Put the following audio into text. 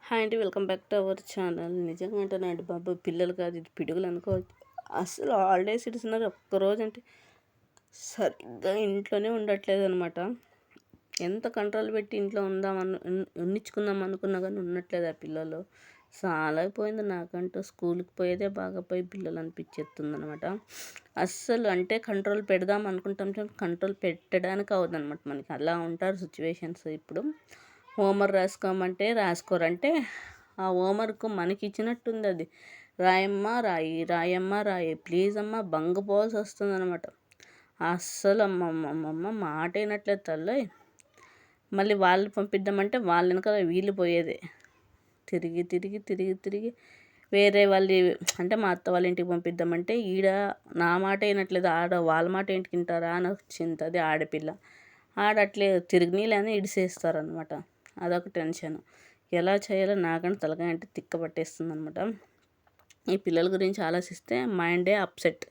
Hi అండి, welcome back to our channel. నిజంగా అంటున్నాండి బాబు, పిల్లలు కాదు ఇది పిడుగులు అనుకోవచ్చు. అసలు హాలిడేస్ ఇస్తున్నారు, ఒక్కరోజు అంటే సరిగ్గా ఇంట్లోనే ఉండట్లేదు అనమాట. ఎంత కంట్రోల్ పెట్టి ఇంట్లో ఉండించుకుందాం అనుకున్నా కానీ ఉండట్లేదు ఆ పిల్లలు. చాలా అయిపోయింది నాకంటూ, స్కూల్కి పోయేదే బాగా పోయి పిల్లలు అనిపించేస్తుంది అనమాట. అస్సలు అంటే కంట్రోల్ పెడదాం అనుకుంటాం, కంట్రోల్ పెట్టడానికి అవుతుందన్నమాట. మనకి అలా ఉంటారు సిచ్యువేషన్స్. ఇప్పుడు హోంవర్క్ రాసుకోమంటే రాసుకోరంటే ఆ హోంవర్క్ మనకి ఇచ్చినట్టుంది. అది రాయమ్మ రాయి, రాయమ్మ రాయి, ప్లీజ్ అమ్మ బంగపోవాల్సి వస్తుంది అనమాట. అస్సలు అమ్మమ్మమ్మ మాట అయినట్లేదు తల్లి. మళ్ళీ వాళ్ళు పంపిద్దామంటే వాళ్ళ వెనకాల వీళ్ళు పోయేదే. తిరిగి తిరిగి తిరిగి తిరిగి వేరే వాళ్ళు అంటే మా అత్త వాళ్ళ ఇంటికి పంపిద్దామంటే ఈడ నా మాట అయినట్లేదు, ఆడ వాళ్ళ మాట ఏంటికి వింటారా అని వచ్చింది. అది ఆడపిల్ల ఆడట్లే తిరిగినీళ్ళని ఇడిసేస్తారనమాట. అదొక టెన్షన్. ఎలా చేయాలో నాకంటే తలకాయ అంటే తిక్క పట్టేస్తుంది అనమాట. ఈ పిల్లల గురించి ఆలోచిస్తే మైండే అప్సెట్.